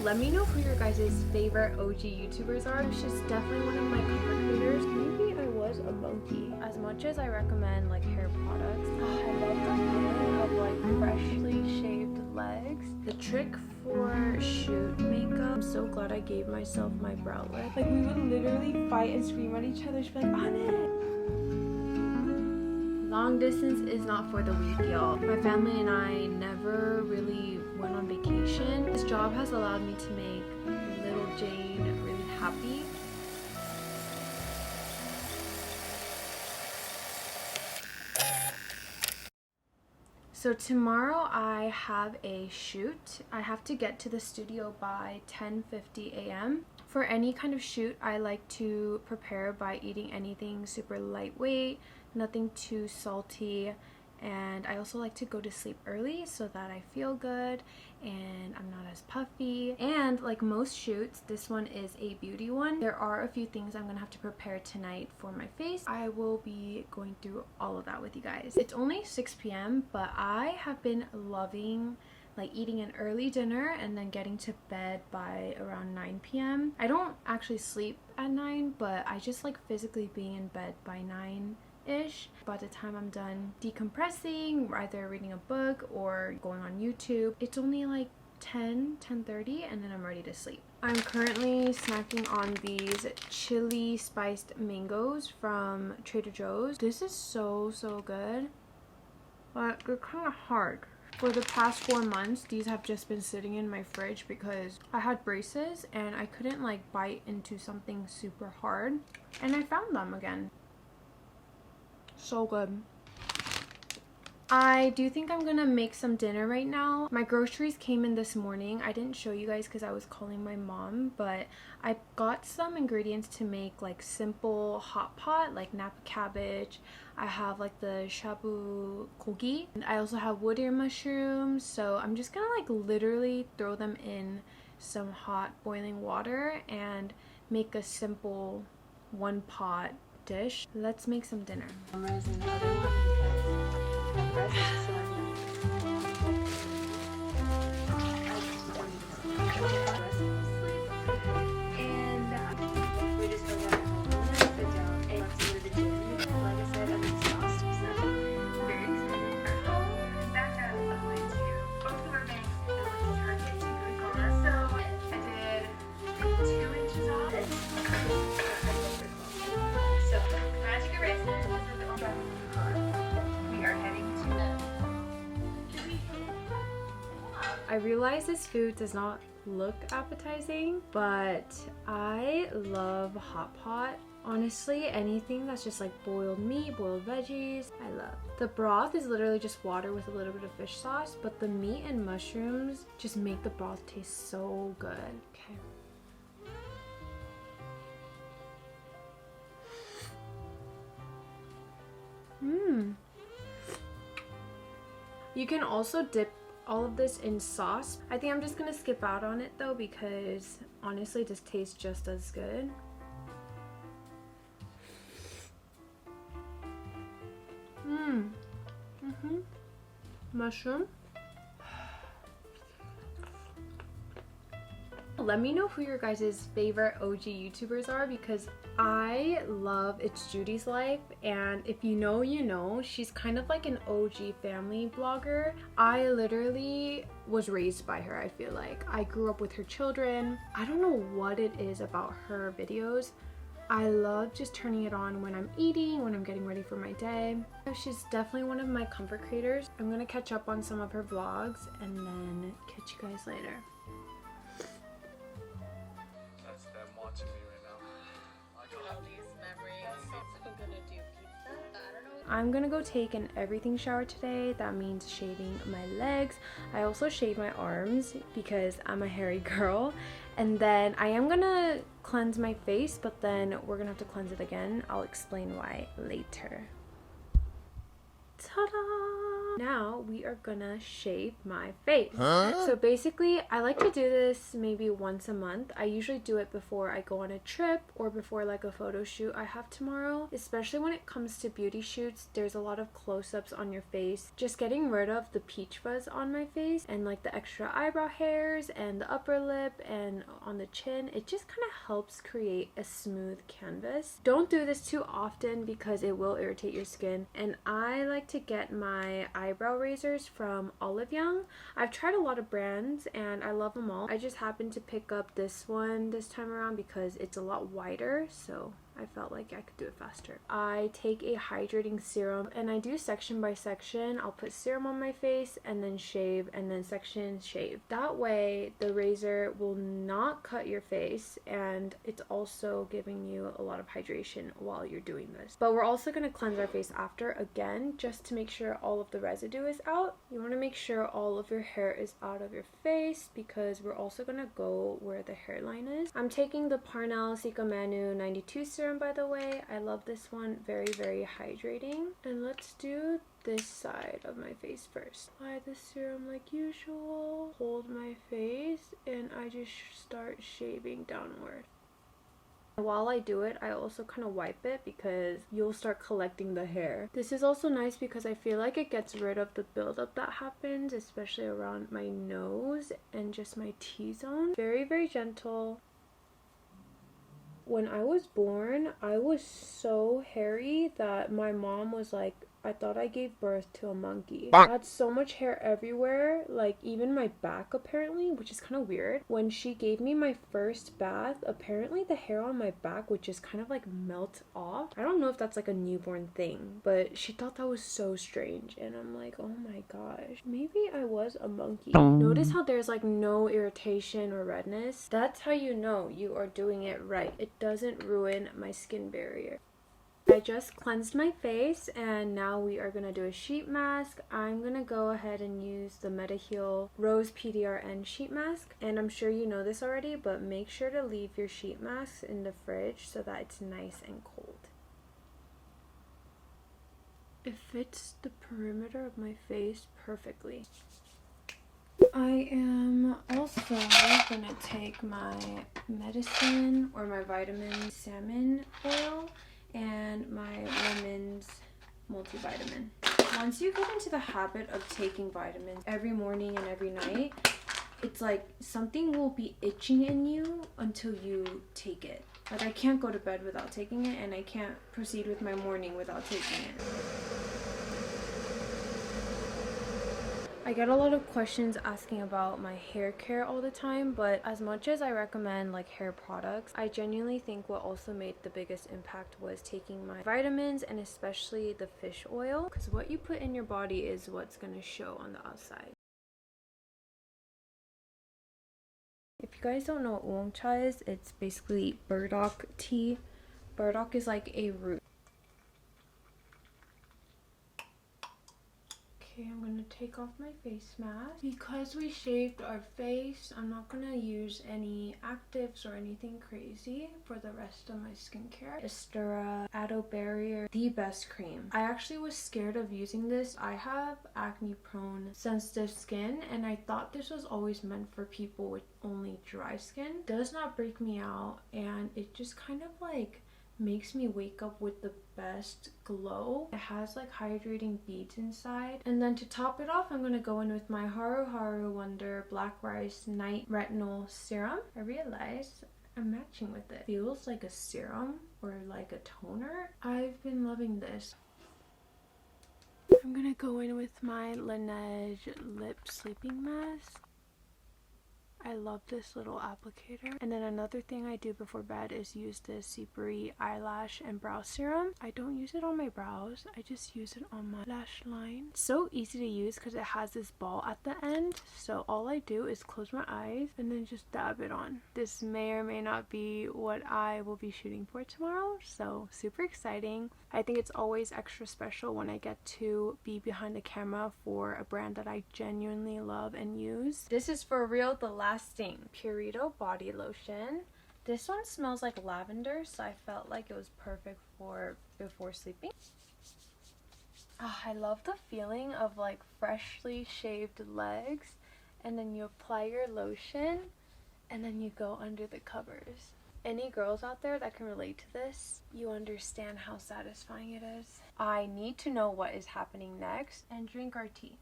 Let me know who your guys' favorite OG YouTubers are. She's definitely one of my comfort creators. Maybe I was a monkey. As much as I recommend like hair products, I love the feeling of like freshly shaved legs. The trick for shoot makeup, I'm so glad I gave myself my browlet. Like we would literally fight and scream at each other. She'd be like, on it! Long distance is not for the weak, y'all. My family and I never really went on vacation. This job has allowed me to make little Jane really happy. So tomorrow I have a shoot. I have to get to the studio by 10:50 a.m. For any kind of shoot, I like to prepare by eating anything super lightweight, nothing too salty, and I also like to go to sleep early so that I feel good and I'm not as puffy. And like most shoots, this one is a beauty one. There are a few things I'm gonna have to prepare tonight for my face. I will be going through all of that with you guys. It's only 6 p.m. but I have been loving like eating an early dinner and then getting to bed by around 9 p.m. I don't actually sleep at 9, but I just like physically being in bed by 9-ish. By the time I'm done decompressing, either reading a book or going on YouTube, it's only like 10:30 and then I'm ready to sleep. I'm currently snacking on these chili spiced mangoes from Trader Joe's. This is so good, but they're kind of hard. For the past 4 months, these have just been sitting in my fridge because I had braces and I couldn't like bite into something super hard, and I found them again. So good. I do think I'm gonna make some dinner right now. My groceries came in this morning. I didn't show you guys because I was calling my mom, but I got some ingredients to make like simple hot pot, like napa cabbage. I have like the shabu gogi, and I also have wood ear mushrooms. So I'm just gonna like literally throw them in some hot boiling water and make a simple one pot dish. Let's make some dinner. I realize this food does not look appetizing, but I love hot pot. Honestly, anything that's just like boiled meat, boiled veggies, I love. The broth is literally just water with a little bit of fish sauce, but the meat and mushrooms just make the broth taste so good. Okay. You can also dip all of this in sauce. I think I'm just gonna skip out on it though because honestly this tastes just as good. Mushroom. Let me know who your guys' favorite OG YouTubers are because I love It's Judy's Life, and if you know, you know. She's kind of like an OG family blogger. I literally was raised by her, I feel like. I grew up with her children. I don't know what it is about her videos. I love just turning it on when I'm eating, when I'm getting ready for my day. She's definitely one of my comfort creators. I'm gonna catch up on some of her vlogs and then catch you guys later. That's them watching me right now. All these memories. I'm gonna do pizza. I don't know. I'm gonna go take an everything shower today. That means shaving my legs. I also shave my arms because I'm a hairy girl. And then I am gonna cleanse my face, but then we're gonna have to cleanse it again. I'll explain why later. Ta-da! Now we are gonna shave my face. So basically, I like to do this maybe once a month. I usually do it before I go on a trip or before like a photo shoot I have tomorrow. Especially when it comes to beauty shoots, there's a lot of close-ups on your face. Just getting rid of the peach fuzz on my face and like the extra eyebrow hairs and the upper lip and on the chin, it just kind of helps create a smooth canvas. Don't do this too often because it will irritate your skin. And I like to get my eyebrow razors from Olive Young. I've tried a lot of brands and I love them all. I just happened to pick up this one this time around because it's a lot wider, so I felt like I could do it faster. I take a hydrating serum and I do section by section. I'll put serum on my face and then shave and then section shave. That way the razor will not cut your face and it's also giving you a lot of hydration while you're doing this. But we're also going to cleanse our face after again just to make sure all of the residue is out. You want to make sure all of your hair is out of your face because we're also going to go where the hairline is. I'm taking the Parnell Cica Manu 92 serum, by the way. I love this one. Very, very hydrating. And let's do this side of my face first. Apply the serum like usual. Hold my face and I just start shaving downward. While I do it, I also kind of wipe it because you'll start collecting the hair. This is also nice because I feel like it gets rid of the buildup that happens, especially around my nose and just my T-zone. Very, very gentle. When I was born, I was so hairy that my mom was like, I thought I gave birth to a monkey. I had so much hair everywhere, like even my back apparently, which is kind of weird. When she gave me my first bath, apparently the hair on my back would just kind of like melt off. I don't know if that's like a newborn thing, but she thought that was so strange. And I'm like, oh my gosh, maybe I was a monkey. Notice how there's like no irritation or redness? That's how you know you are doing it right. It doesn't ruin my skin barrier. I just cleansed my face and now we are going to do a sheet mask. I'm going to go ahead and use the MetaHeal Rose PDRN sheet mask. And I'm sure you know this already, but make sure to leave your sheet masks in the fridge so that it's nice and cold. It fits the perimeter of my face perfectly. I am also going to take my medicine or my vitamin salmon oil and my women's multivitamin. Once you get into the habit of taking vitamins every morning and every night, it's like something will be itching in you until you take it. Like I can't go to bed without taking it and I can't proceed with my morning without taking it. I get a lot of questions asking about my hair care all the time, but as much as I recommend like hair products, I genuinely think what also made the biggest impact was taking my vitamins and especially the fish oil, because what you put in your body is what's going to show on the outside. If you guys don't know what oolong cha is, it's basically burdock tea. Burdock is like a root. Okay, I'm gonna take off my face mask. Because we shaved our face, I'm not gonna use any actives or anything crazy for the rest of my skincare. Estura Ado Barrier, the best cream. I actually was scared of using this. I have acne prone sensitive skin and I thought this was always meant for people with only dry skin. It does not break me out and it just kind of like makes me wake up with the best glow. It has like hydrating beads inside. And then to top it off, I'm going to go in with my Haru Haru Wonder Black Rice Night Retinol Serum. I realized I'm matching with it. Feels like a serum or like a toner. I've been loving this. I'm going to go in with my Laneige Lip Sleeping Mask. I love this little applicator. And then another thing I do before bed is use this Supery eyelash and brow serum. I don't use it on my brows, I just use it on my lash line. It's so easy to use because it has this ball at the end, so all I do is close my eyes and then just dab it on. This may or may not be what I will be shooting for tomorrow, so super exciting. I think it's always extra special when I get to be behind the camera for a brand that I genuinely love and use. This is for real the lasting Purito body lotion. This one smells like lavender, so I felt like it was perfect for before sleeping. Oh, I love the feeling of like freshly shaved legs, and then you apply your lotion, and then you go under the covers. Any girls out there that can relate to this, you understand how satisfying it is. I need to know what is happening next and drink our tea.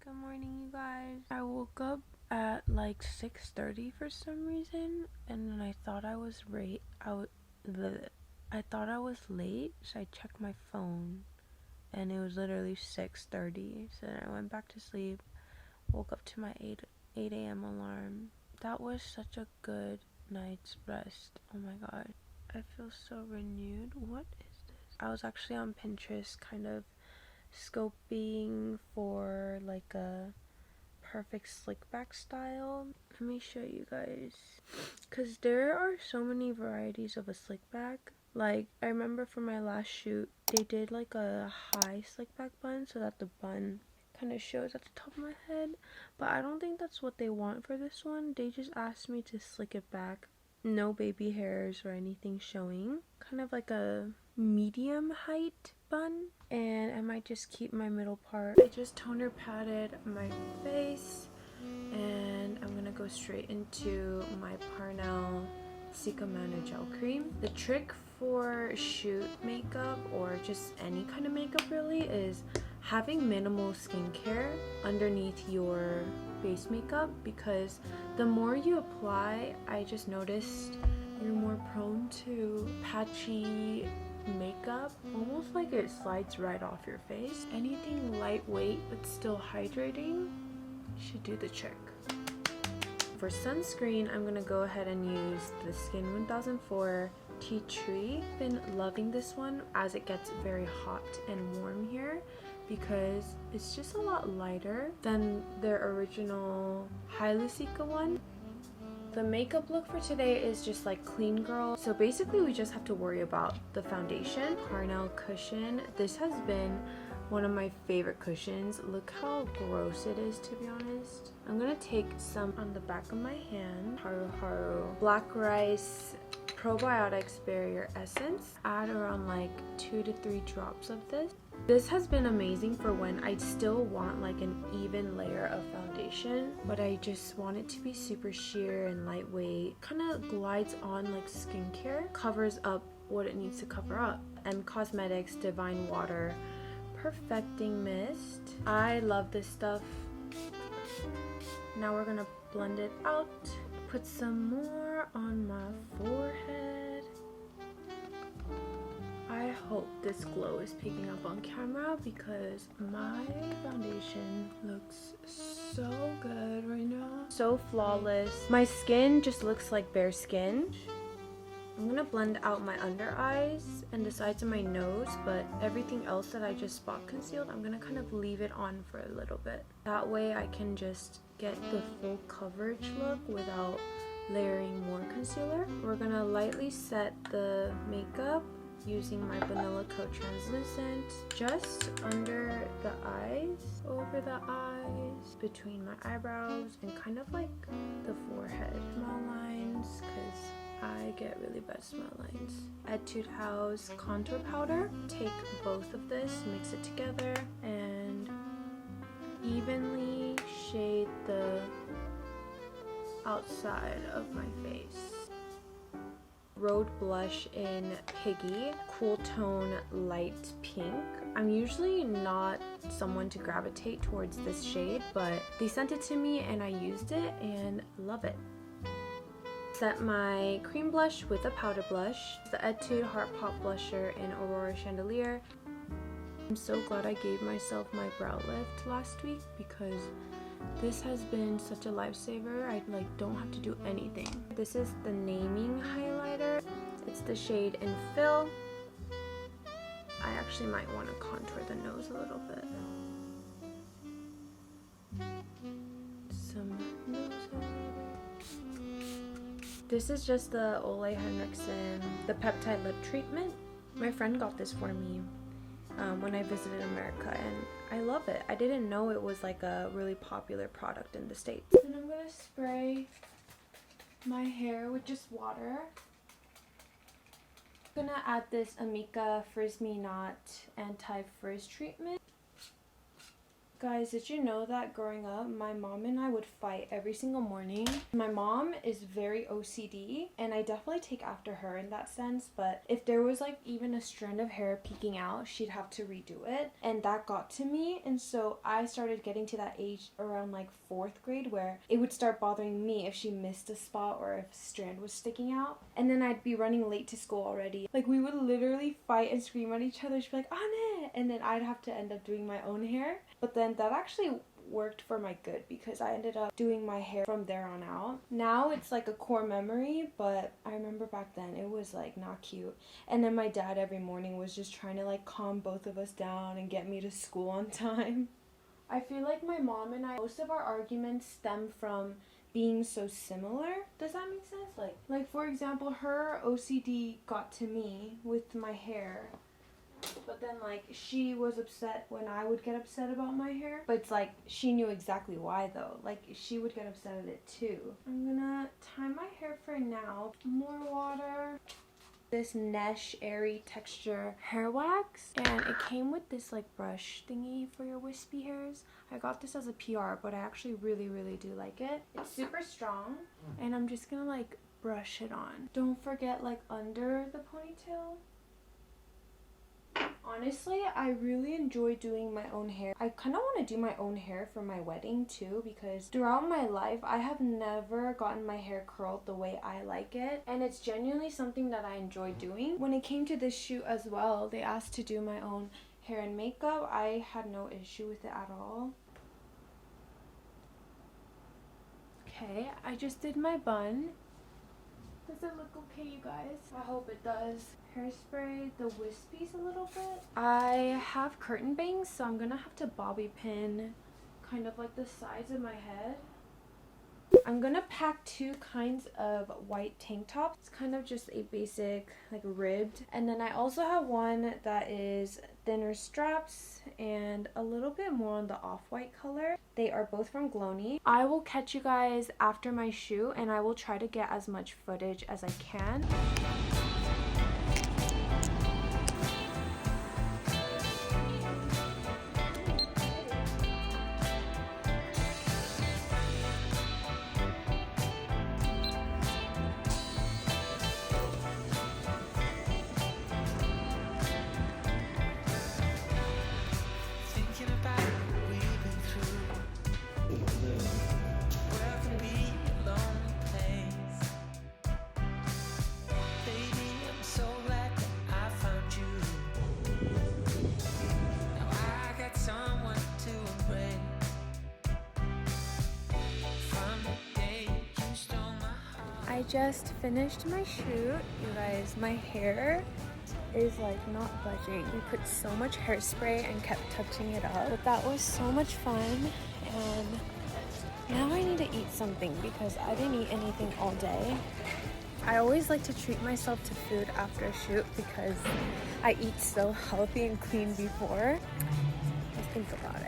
Good morning, you guys. I woke up at like 6:30 for some reason, and then I thought I was late. I thought I was late, so I checked my phone, and it was literally 6:30. So then I went back to sleep, woke up to my 8 a.m. alarm. That was such a good night's rest. Oh my god, I feel so renewed. What is this? I was actually on Pinterest, kind of scoping for like a perfect slick back style. Let me show you guys, because there are so many varieties of a slick back. Like, I remember for my last shoot, they did like a high slick back bun so that the bun kind of shows at the top of my head, but I don't think that's what they want for this one. They just asked me to slick it back, no baby hairs or anything showing, kind of like a medium height bun, and I might just keep my middle part. I just toner padded my face, and I'm gonna go straight into my Parnell Cica Mana Gel Cream. The trick for shoot makeup, or just any kind of makeup really, is having minimal skincare underneath your base makeup, because the more you apply, I just noticed you're more prone to patchy makeup, almost like it slides right off your face. Anything lightweight but still hydrating should do the trick. For sunscreen, I'm gonna go ahead and use the Skin 1004 Tea Tree. Been loving this one as it gets very hot and warm here, because it's just a lot lighter than their original Hyaluronic one. The makeup look for today is just like clean girl. So basically we just have to worry about the foundation. Parnell cushion. This has been one of my favorite cushions. Look how gross it is, to be honest. I'm gonna take some on the back of my hand. Haru Haru Black Rice Probiotics Barrier Essence. Add around like 2 to 3 drops of this. This has been amazing for when I still want like an even layer of foundation, but I just want it to be super sheer and lightweight. Kind of glides on like skincare, covers up what it needs to cover up. M Cosmetics Divine Water Perfecting Mist. I love this stuff. Now we're gonna blend it out. Put some more on my forehead. I hope this glow is picking up on camera, because my foundation looks so good right now. So flawless. My skin just looks like bare skin. I'm gonna blend out my under eyes and the sides of my nose, but everything else that I just spot concealed, I'm gonna kind of leave it on for a little bit. That way I can just get the full coverage look without layering more concealer. We're gonna lightly set the makeup using my Vanilla Coat Translucent just under the eyes, over the eyes, between my eyebrows, and kind of like the forehead. Small lines, because I get really bad small lines. Etude House Contour Powder. Take both of this, mix it together, and evenly shade the outside of my face. Road Blush in Piggy, Cool Tone Light Pink. I'm usually not someone to gravitate towards this shade, but they sent it to me and I used it and love it. Set my cream blush with a powder blush, the Etude Heart Pop Blusher in Aurora Chandelier. I'm so glad I gave myself my brow lift last week, because this has been such a lifesaver. I don't have to do anything. This is the Naming Highlighter. It's the shade Infill. I actually might want to contour the nose a little bit. Some nose highlighter. This is just the Ole Henriksen, the Peptide Lip Treatment. My friend got this for me when I visited America, and I love it. I didn't know it was like a really popular product in the States. And I'm gonna spray my hair with just water. I'm gonna add this Amika Frizz Me Not Anti-Frizz treatment. Guys, did you know that growing up, my mom and I would fight every single morning? My mom is very OCD, and I definitely take after her in that sense, but if there was like even a strand of hair peeking out, she'd have to redo it, and that got to me. And so I started getting to that age around like 4th grade where it would start bothering me if she missed a spot or if a strand was sticking out, and then I'd be running late to school already. Like, we would literally fight and scream at each other. She'd be like, Anne! And then I'd have to end up doing my own hair. But then that actually worked for my good because I ended up doing my hair from there on out. Now it's like a core memory, but I remember back then it was like not cute. And then my dad every morning was just trying to like calm both of us down and get me to school on time. I feel like my mom and I, most of our arguments stem from being so similar. Does that make sense? Like for example, her OCD got to me with my hair. But then, like, she was upset when I would get upset about my hair. But it's like, she knew exactly why, though. Like, she would get upset at it, too. I'm gonna tie my hair for now. More water. This Nesh Airy Texture hair wax. And it came with this, like, brush thingy for your wispy hairs. I got this as a PR, but I actually really, really do like it. It's super strong. And I'm just gonna, like, brush it on. Don't forget, like, under the ponytail. Honestly, I really enjoy doing my own hair. I kind of want to do my own hair for my wedding too, because throughout my life, I have never gotten my hair curled the way I like it. And it's genuinely something that I enjoy doing. When it came to this shoot as well, they asked to do my own hair and makeup. I had no issue with it at all. Okay, I just did my bun. Does it look okay, you guys? I hope it does. Hairspray the wispies a little bit. I have curtain bangs, so I'm gonna have to bobby pin kind of like the sides of my head. I'm gonna pack 2 kinds of white tank tops. It's kind of just a basic, like, ribbed. And then I also have one that is thinner straps and a little bit more on the off-white color. They are both from Glony. I will catch you guys after my shoot, and I will try to get as much footage as I can. I just finished my shoot, you guys. My hair is like not budging. We put so much hairspray and kept touching it up, but that was so much fun. And now I need to eat something because I didn't eat anything all day. I always like to treat myself to food after a shoot because I eat so healthy and clean before. Just think about it.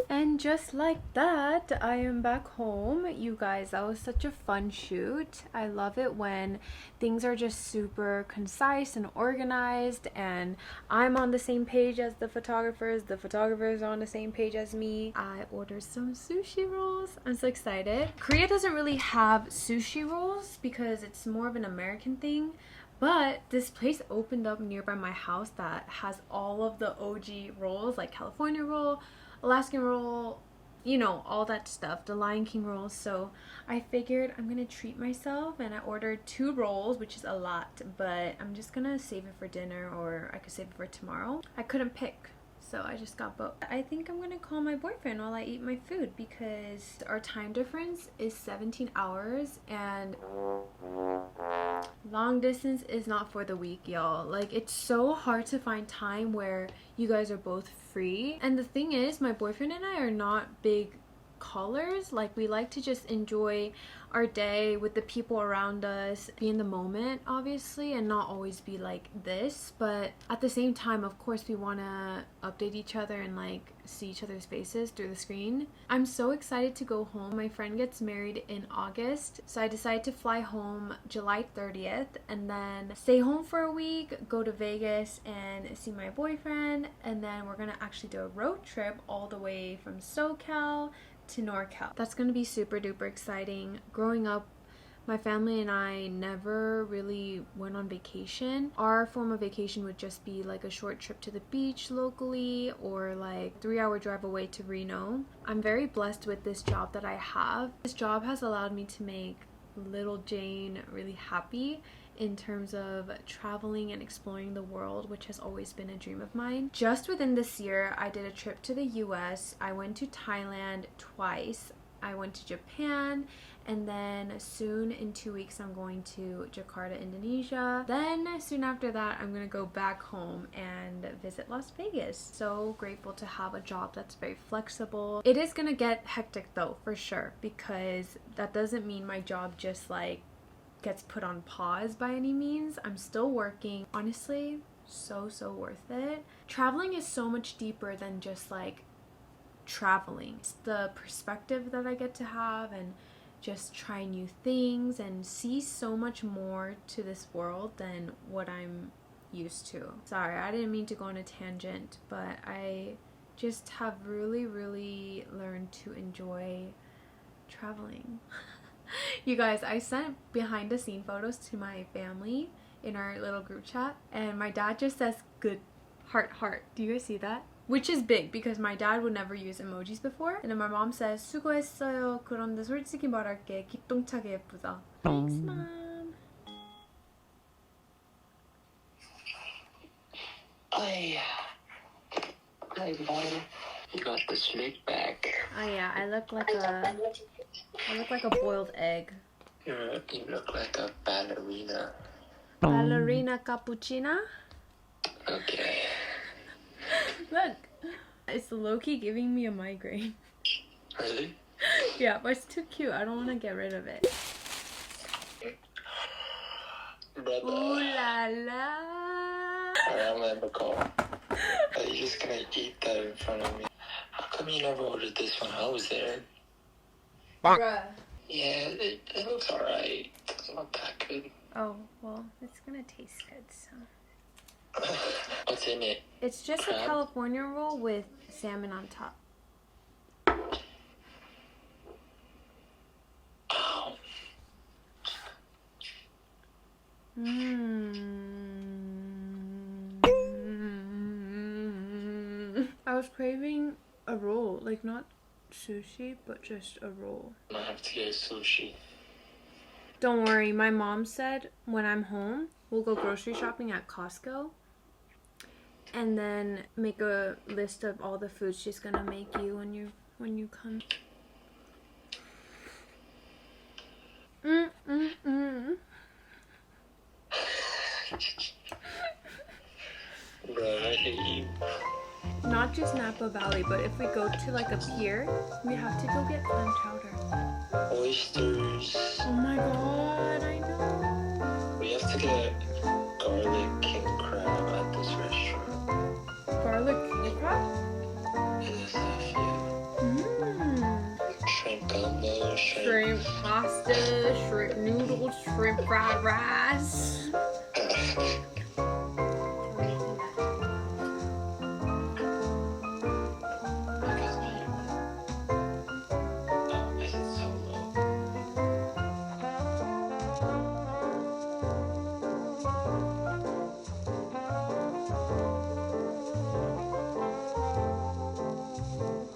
And just like that, I am back home. You guys, that was such a fun shoot. I love it when things are just super concise and organized, and I'm on the same page as the photographers are on the same page as me. I ordered some sushi rolls. I'm so excited. Korea doesn't really have sushi rolls because it's more of an American thing. But this place opened up nearby my house that has all of the OG rolls, like California roll, Alaskan roll, you know, all that stuff, the Lion King rolls. So I figured I'm gonna treat myself, and I ordered 2 rolls, which is a lot, but I'm just gonna save it for dinner, or I could save it for tomorrow. I couldn't pick, so I just got both. I think I'm gonna call my boyfriend while I eat my food because our time difference is 17 hours, and long distance is not for the weak, y'all. Like, it's so hard to find time where you guys are both free. And the thing is, my boyfriend and I are not big colors. Like, we like to just enjoy our day with the people around us, be in the moment, obviously, and not always be like this. But at the same time, of course, we want to update each other and like see each other's faces through the screen. I'm so excited to go home. My friend gets married in August, so I decided to fly home July 30th and then stay home for a week, go to Vegas and see my boyfriend, and then we're gonna actually do a road trip all the way from SoCal to NorCal. That's gonna be super duper exciting. Growing up, my family and I never really went on vacation. Our form of vacation would just be like a short trip to the beach locally or like 3-hour drive away to Reno. I'm very blessed with this job that I have. This job has allowed me to make little Jane really happy in terms of traveling and exploring the world, which has always been a dream of mine. Just within this year, I did a trip to the US. I went to Thailand twice. I went to Japan, and then soon in 2 weeks I'm going to Jakarta, Indonesia. Then soon after that I'm gonna go back home and visit Las Vegas. So grateful to have a job that's very flexible. It is gonna get hectic though, for sure, because that doesn't mean my job just like gets put on pause by any means. I'm still working. Honestly, so worth it. Traveling is so much deeper than just like traveling. It's the perspective that I get to have and just try new things and see so much more to this world than what I'm used to. Sorry, I didn't mean to go on a tangent, but I just have really learned to enjoy traveling. You guys, I sent behind the scene photos to my family in our little group chat, and my dad just says good heart. Do you guys see that? Which is big because my dad would never use emojis before. And then my mom says 수고했어요. 그런데 솔직히 말할게. 기똥차게 예쁘다. Thanks, Mom. Hi, Mom. You got the slick back. Oh yeah, I look like a boiled egg. You look like a ballerina. Ballerina cappuccina? Okay. Look, it's low-key giving me a migraine. Really? Yeah, but it's too cute. I don't want to get rid of it. Brother. Ooh la la. Alright, I'm gonna have a call. Are you just gonna eat that in front of me? How come you never ordered this when I was there? Bruh. Yeah, it looks alright. It's not that good. Oh, well, it's gonna taste good, so. What's in it? It's just a Crab? California roll with salmon on top. Oh. I was craving a roll, like not sushi, but just a roll. I might have to get sushi. Don't worry, my mom said when I'm home, we'll go grocery shopping at Costco and then make a list of all the foods she's gonna make you when you come. Bro, I hate you. Not just Napa Valley, but if we go to like a pier, we have to go get clam chowder. Oysters. Oh my god, I know. We have to get garlic king crab at this restaurant. Garlic king crab? And stuff, yeah. Shrimp gumbo, Shrimp pasta, shrimp noodles, shrimp fried rice.